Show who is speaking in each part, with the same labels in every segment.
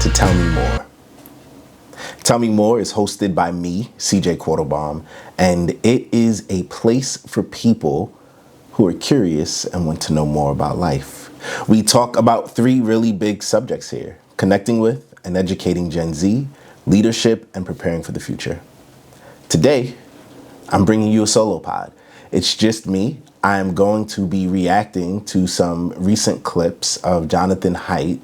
Speaker 1: to Tell Me More. Tell Me More is hosted by me, CJ Quattlebaum, and it is a place for people who are curious and want to know more about life. We talk about three really big subjects here: connecting with and educating Gen Z, leadership, and preparing for the future. Today, I'm bringing you a solo pod. It's just me. I'm going to be reacting to some recent clips of Jonathan Haidt,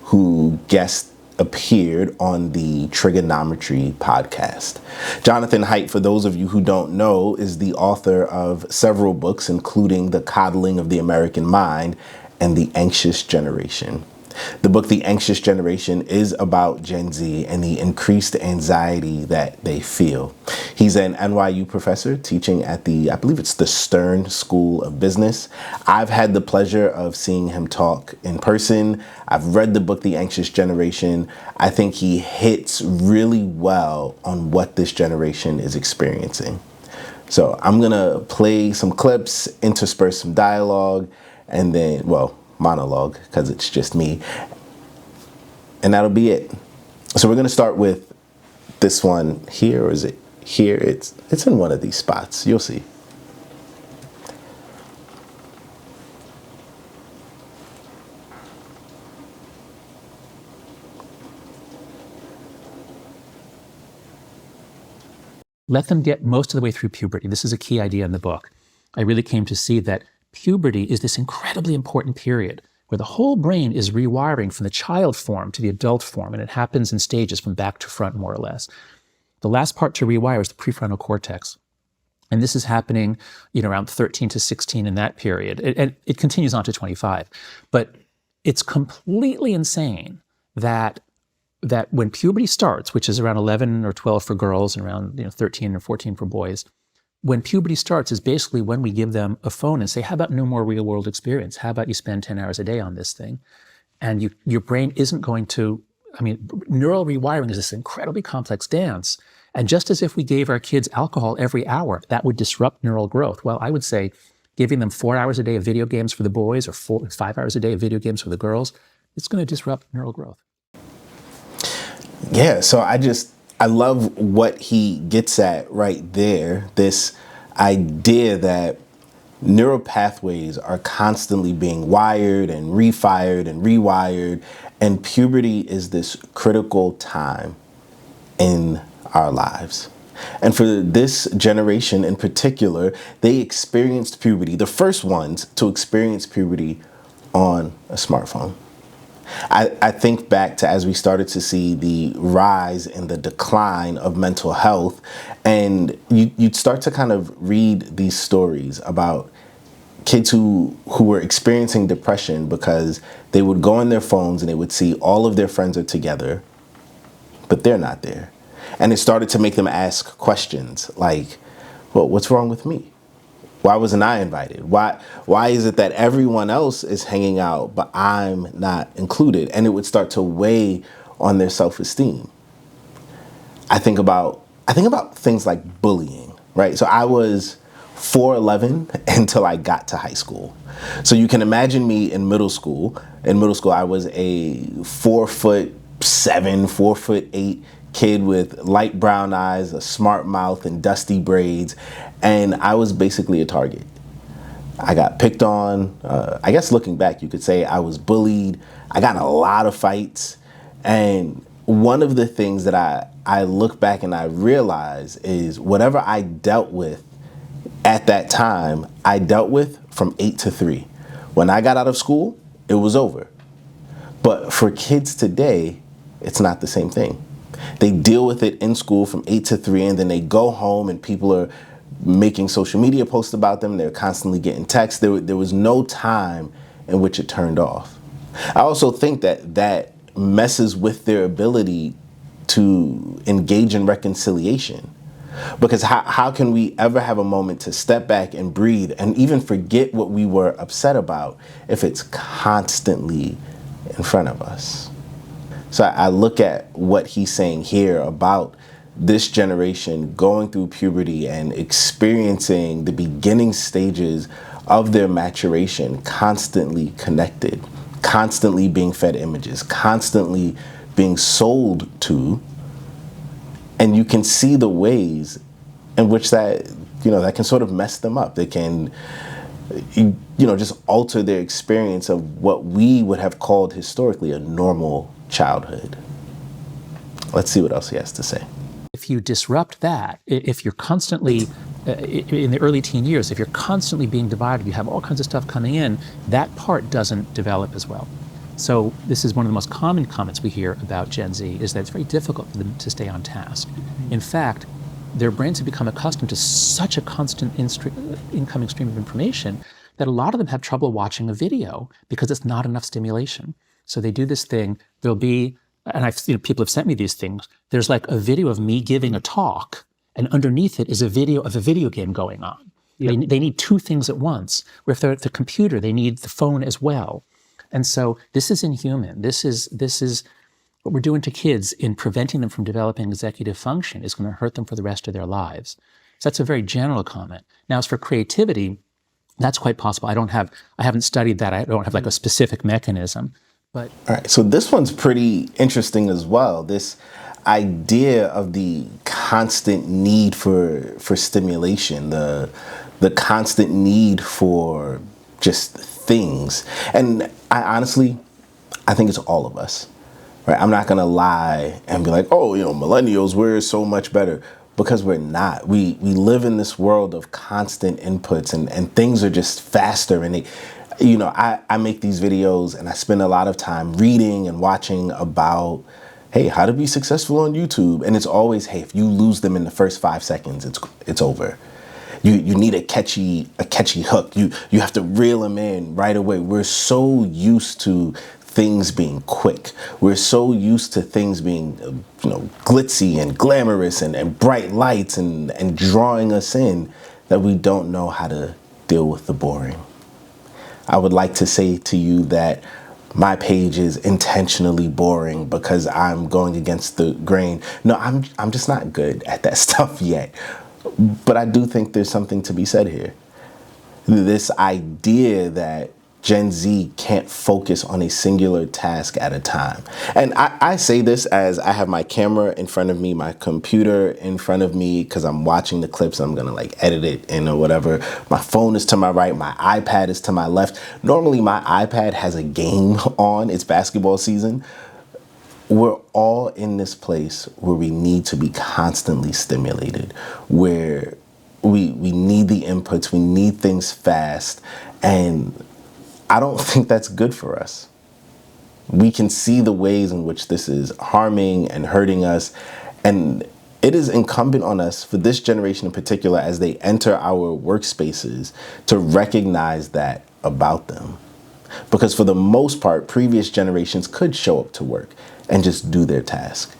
Speaker 1: who guest appeared on the Triggernometry podcast. Jonathan Haidt, for those of you who don't know, is the author of several books, including The Coddling of the American Mind and The Anxious Generation. The book, The Anxious Generation, is about Gen Z and the increased anxiety that they feel. He's an NYU professor teaching at I believe it's the Stern School of Business. I've had the pleasure of seeing him talk in person. I've read the book, The Anxious Generation. I think he hits really well on what this generation is experiencing. So I'm going to play some clips, intersperse some dialogue, and then, monologue, because it's just me, and that'll be it. So we're going to start with this one here, or is it here? It's in one of these spots. You'll see.
Speaker 2: Let them get most of the way through puberty. This is a key idea in the book. I really came to see that puberty is this incredibly important period where the whole brain is rewiring from the child form to the adult form, and it happens in stages from back to front, more or less. The last part to rewire is the prefrontal cortex. And this is happening, around 13 to 16 in that period. And it continues on to 25. But it's completely insane that when puberty starts, which is around 11 or 12 for girls and around 13 or 14 for boys, when puberty starts is basically when we give them a phone and say, how about no more real world experience? How about you spend 10 hours a day on this thing? And your brain isn't going to, neural rewiring is this incredibly complex dance. And just as if we gave our kids alcohol every hour, that would disrupt neural growth. Well, I would say giving them 4 hours a day of video games for the boys or 5 hours a day of video games for the girls, it's going to disrupt neural growth.
Speaker 1: Yeah, so I love what he gets at right there, this idea that neural pathways are constantly being wired and refired and rewired, and puberty is this critical time in our lives. And for this generation in particular, they experienced puberty, the first ones to experience puberty, on a smartphone. I think back to as we started to see the rise and the decline of mental health, and you'd start to kind of read these stories about kids who were experiencing depression because they would go on their phones and they would see all of their friends are together, but they're not there. And it started to make them ask questions like, well, what's wrong with me? Why wasn't I invited? Why is it that everyone else is hanging out, but I'm not included? And it would start to weigh on their self-esteem. I think about things like bullying, right? So I was 4'11" until I got to high school. So you can imagine me in middle school. In middle school, I was a 4'7", 4'8" kid with light brown eyes, a smart mouth, and dusty braids. And I was basically a target. I got picked on. I guess looking back, you could say I was bullied. I got in a lot of fights. And one of the things that I look back and I realize is whatever I dealt with at that time, I dealt with from 8 to 3. When I got out of school, it was over. But for kids today, it's not the same thing. They deal with it in school from 8 to 3, and then they go home and people are making social media posts about them. They're constantly getting texts. There was no time in which it turned off. I also think that messes with their ability to engage in reconciliation. Because how can we ever have a moment to step back and breathe and even forget what we were upset about if it's constantly in front of us? So I look at what he's saying here about this generation going through puberty and experiencing the beginning stages of their maturation, constantly connected, constantly being fed images, constantly being sold to, and you can see the ways in which that can sort of mess them up. They can, just alter their experience of what we would have called historically a normal childhood. Let's see what else he has to say.
Speaker 2: If you disrupt that, if you're constantly, in the early teen years, if you're constantly being divided, you have all kinds of stuff coming in, that part doesn't develop as well. So this is one of the most common comments we hear about Gen Z, is that it's very difficult for them to stay on task. In fact, their brains have become accustomed to such a constant incoming stream of information that a lot of them have trouble watching a video because it's not enough stimulation. So they do this thing, there'll be, and people have sent me these things, there's like a video of me giving a talk, and underneath it is a video of a video game going on. Yep. They need two things at once. Where if they're at the computer, they need the phone as well. And so this is inhuman. This is what we're doing to kids in preventing them from developing executive function is going to hurt them for the rest of their lives. So that's a very general comment. Now, as for creativity, that's quite possible. I haven't studied that. I don't have like a specific mechanism. But
Speaker 1: all right, so this one's pretty interesting as well. This idea of the constant need for stimulation, the constant need for just things. And I think it's all of us, right? I'm not gonna lie and be like, oh, millennials, we're so much better, because we're not. We live in this world of constant inputs, and things are just faster, and I make these videos and I spend a lot of time reading and watching about, hey, how to be successful on YouTube. And it's always, hey, if you lose them in the first 5 seconds, it's over. You need a catchy hook. You have to reel them in right away. We're so used to things being quick. We're so used to things being, glitzy and glamorous and bright lights and drawing us in, that we don't know how to deal with the boring. I would like to say to you that my page is intentionally boring because I'm going against the grain. No, I'm just not good at that stuff yet. But I do think there's something to be said here. This idea that Gen Z can't focus on a singular task at a time. And I say this as I have my camera in front of me, my computer in front of me, because I'm watching the clips. I'm going to edit it in or whatever. My phone is to my right. My iPad is to my left. Normally, my iPad has a game on. It's basketball season. We're all in this place where we need to be constantly stimulated, where we need the inputs. We need things fast. And I don't think that's good for us. We can see the ways in which this is harming and hurting us. And it is incumbent on us, for this generation in particular, as they enter our workspaces, to recognize that about them. Because for the most part, previous generations could show up to work and just do their task.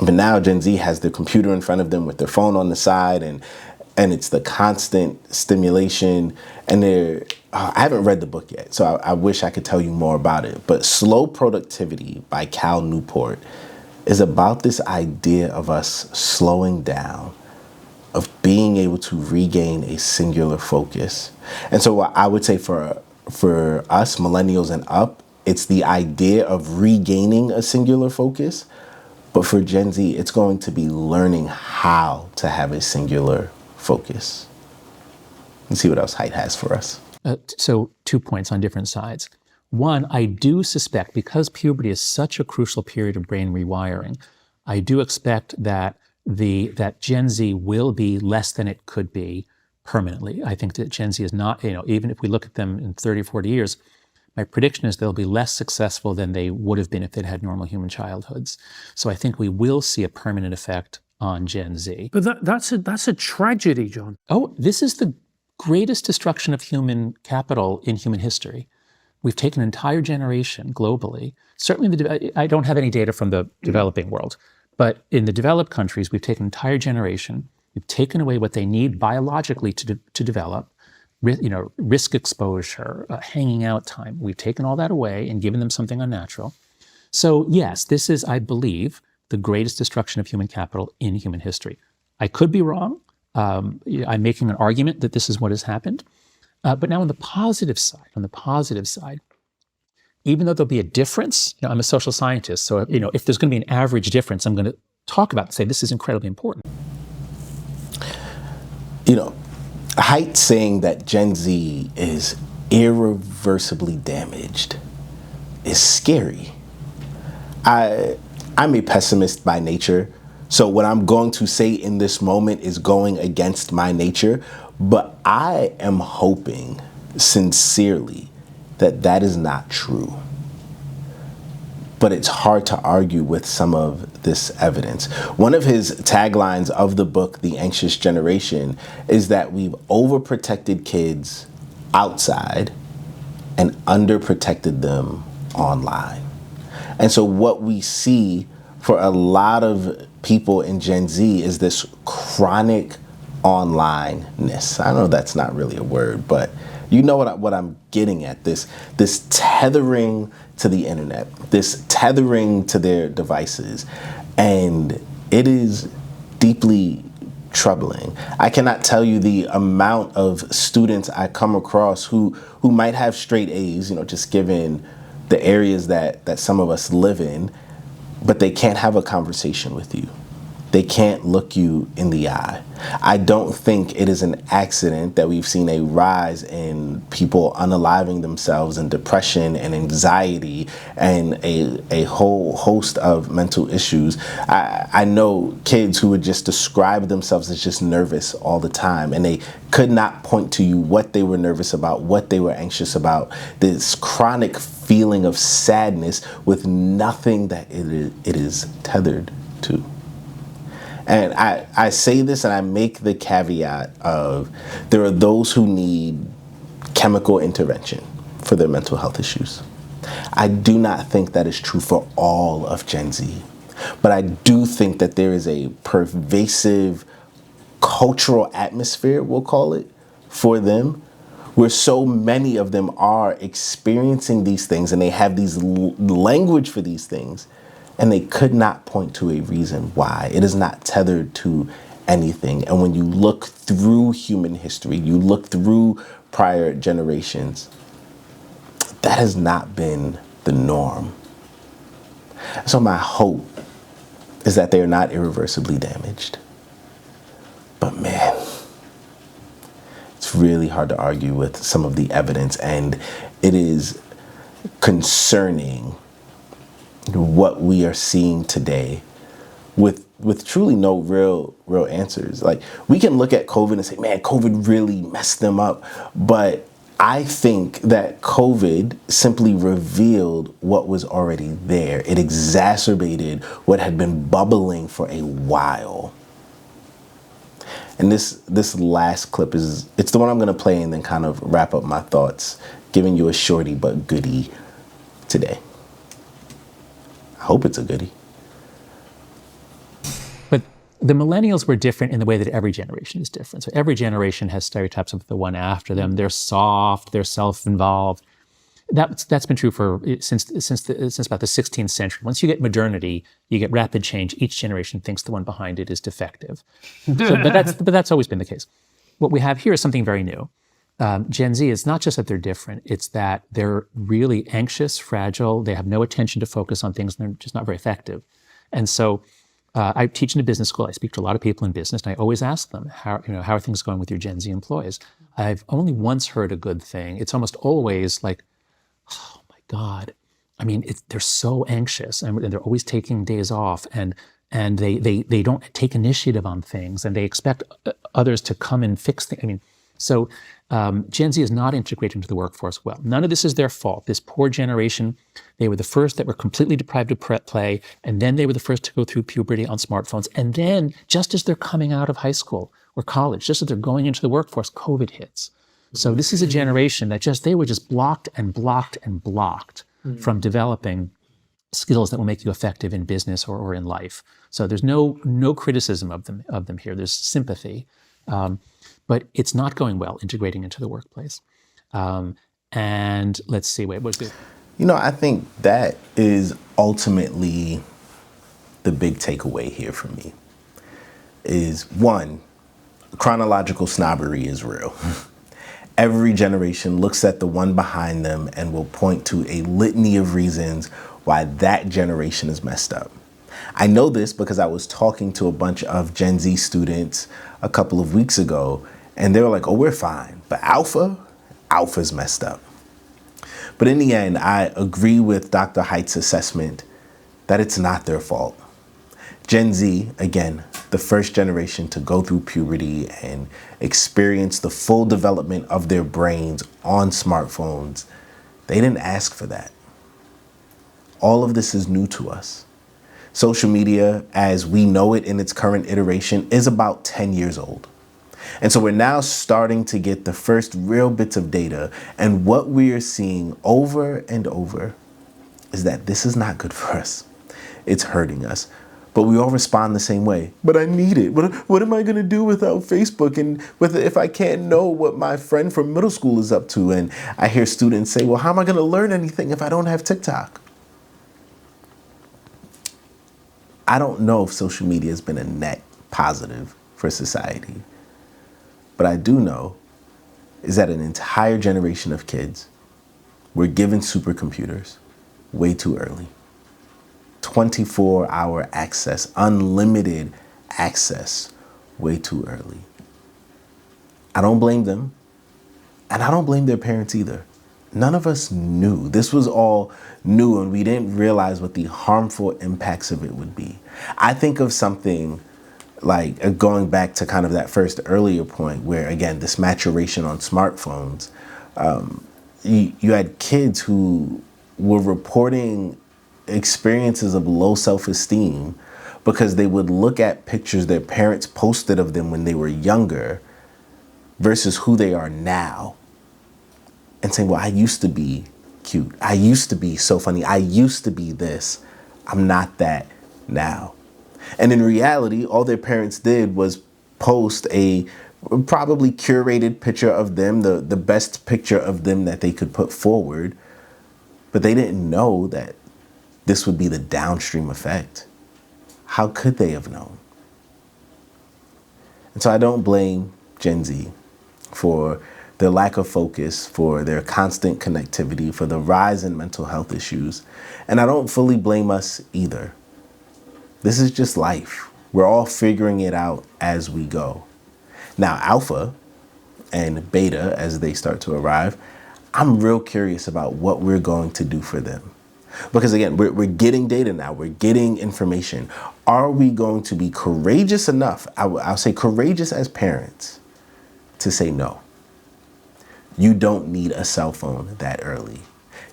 Speaker 1: But now Gen Z has their computer in front of them with their phone on the side, and it's the constant stimulation. And I haven't read the book yet, so I wish I could tell you more about it. But Slow Productivity by Cal Newport is about this idea of us slowing down, of being able to regain a singular focus. And so I would say for us, millennials and up, it's the idea of regaining a singular focus. But for Gen Z, it's going to be learning how to have a singular focus. Let's see what else Haidt has for us.
Speaker 2: So 2 points on different sides. One, I do suspect, because puberty is such a crucial period of brain rewiring, I do expect that that Gen Z will be less than it could be permanently. I think that Gen Z is not, even if we look at them in 30 or 40 years, my prediction is they'll be less successful than they would have been if they'd had normal human childhoods. So I think we will see a permanent effect on Gen Z.
Speaker 3: But that's a tragedy, John.
Speaker 2: Oh, this is the greatest destruction of human capital in human history. We've taken an entire generation globally. Certainly, I don't have any data from the developing world, but in the developed countries, we've taken an entire generation. We've taken away what they need biologically to develop. Risk exposure, hanging out time. We've taken all that away and given them something unnatural. So yes, this is, I believe, the greatest destruction of human capital in human history. I could be wrong. I'm making an argument that this is what has happened. But now on the positive side, even though there'll be a difference, I'm a social scientist, so if there's going to be an average difference, I'm going to talk about and say this is incredibly important.
Speaker 1: Haidt saying that Gen Z is irreversibly damaged is scary. I'm a pessimist by nature, so what I'm going to say in this moment is going against my nature, but I am hoping sincerely that that is not true. But it's hard to argue with some of this evidence. One of his taglines of the book, The Anxious Generation, is that we've overprotected kids outside and underprotected them online. And so what we see for a lot of people in Gen Z is this chronic onlineness. I know that's not really a word, but you know what I'm getting at, this tethering to the internet, this tethering to their devices. And it is deeply troubling. I cannot tell you the amount of students I come across who might have straight A's, just given the areas that some of us live in, but they can't have a conversation with you. They can't look you in the eye. I don't think it is an accident that we've seen a rise in people unaliving themselves and depression and anxiety and a whole host of mental issues. I know kids who would just describe themselves as just nervous all the time, and they could not point to you what they were nervous about, what they were anxious about, this chronic feeling of sadness with nothing that it is tethered to. And I say this and I make the caveat of there are those who need chemical intervention for their mental health issues. I do not think that is true for all of Gen Z, but I do think that there is a pervasive cultural atmosphere, we'll call it, for them, where so many of them are experiencing these things and they have these language for these things, and they could not point to a reason why. It is not tethered to anything. And when you look through human history, you look through prior generations, that has not been the norm. So my hope is that they are not irreversibly damaged. But man, it's really hard to argue with some of the evidence, and it is concerning what we are seeing today with truly no real answers. Like, we can look at COVID and say, man, COVID really messed them up. But I think that COVID simply revealed what was already there. It exacerbated what had been bubbling for a while. And this last clip it's the one I'm gonna play and then kind of wrap up my thoughts, giving you a shorty but goodie today. I hope it's a goodie.
Speaker 2: But the millennials were different in the way that every generation is different. So every generation has stereotypes of the one after them. They're soft, they're self-involved. That's been true since about the 16th century. Once you get modernity, you get rapid change. Each generation thinks the one behind it is defective. But that's always been the case. What we have here is something very new. Gen Z is not just that they're different, it's that they're really anxious, fragile, they have no attention to focus on things, and they're just not very effective. And so I teach in a business school, I speak to a lot of people in business, and I always ask them, how are things going with your Gen Z employees? I've only once heard a good thing. It's almost always like, oh my God. I mean, they're so anxious, and they're always taking days off, and they don't take initiative on things, and they expect others to come and fix things. I mean, so Gen Z is not integrated into the workforce well. None of this is their fault. This poor generation, they were the first that were completely deprived of play, and then they were the first to go through puberty on smartphones. And then, just as they're coming out of high school or college, just as they're going into the workforce, COVID hits. So this is a generation that they were just blocked and blocked and blocked from developing skills that will make you effective in business or in life. So there's no criticism of them here. There's sympathy. But it's not going well integrating into the workplace. And let's see, wait, what's the...
Speaker 1: I think that is ultimately the big takeaway here for me is, one, chronological snobbery is real. Every generation looks at the one behind them and will point to a litany of reasons why that generation is messed up. I know this because I was talking to a bunch of Gen Z students a couple of weeks ago, and they were like, oh, we're fine. But Alpha's messed up. But in the end, I agree with Dr. Haidt's assessment that it's not their fault. Gen Z, again, the first generation to go through puberty and experience the full development of their brains on smartphones, they didn't ask for that. All of this is new to us. Social media, as we know it in its current iteration, is about 10 years old. And so we're now starting to get the first real bits of data. And what we are seeing over and over is that this is not good for us. It's hurting us. But we all respond the same way. But I need it. What am I going to do without Facebook? And if I can't know what my friend from middle school is up to? And I hear students say, well, how am I going to learn anything if I don't have TikTok? I don't know if social media has been a net positive for society. But I do know is that an entire generation of kids were given supercomputers way too early. 24-hour access, unlimited access, way too early. I don't blame them, and I don't blame their parents either. None of us knew. This was all new, and we didn't realize what the harmful impacts of it would be. I think of something like going back to kind of that first earlier point where, again, this maturation on smartphones, you had kids who were reporting experiences of low self-esteem because they would look at pictures their parents posted of them when they were younger versus who they are now and saying, well, I used to be cute. I used to be so funny. I used to be this. I'm not that now. And in reality, all their parents did was post a probably curated picture of them, the best picture of them that they could put forward. But they didn't know that this would be the downstream effect. How could they have known? And so I don't blame Gen Z for their lack of focus, for their constant connectivity, for the rise in mental health issues. And I don't fully blame us either. This is just life. We're all figuring it out as we go. Now, Alpha and Beta, as they start to arrive, I'm real curious about what we're going to do for them. Because again, we're getting data now, we're getting information. Are we going to be courageous enough, I'll say courageous as parents, to say no? You don't need a cell phone that early.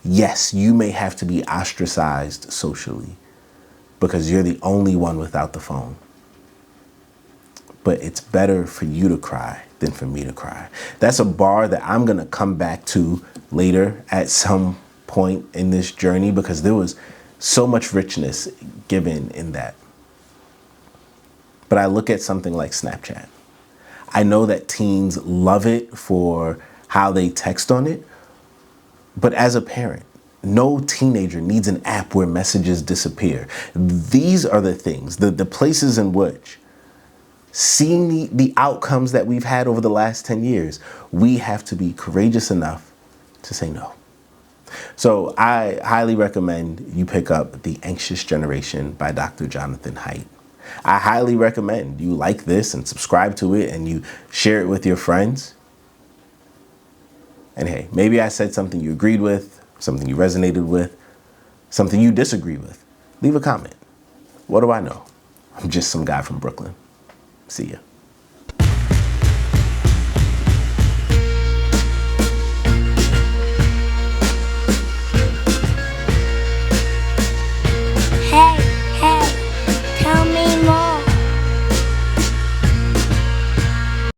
Speaker 1: Yes, you may have to be ostracized socially because you're the only one without the phone. But it's better for you to cry than for me to cry. That's a bar that I'm gonna come back to later at some point in this journey because there was so much richness given in that. But I look at something like Snapchat. I know that teens love it for how they text on it, but as a parent, no teenager needs an app where messages disappear. These are the things, the places in which, seeing the outcomes that we've had over the last 10 years, we have to be courageous enough to say no. So I highly recommend you pick up The Anxious Generation by Dr. Jonathan Haidt. I highly recommend you like this and subscribe to it and you share it with your friends. And hey, maybe I said something you agreed with, something you resonated with, something you disagree with. Leave a comment. What do I know? I'm just some guy from Brooklyn. See ya.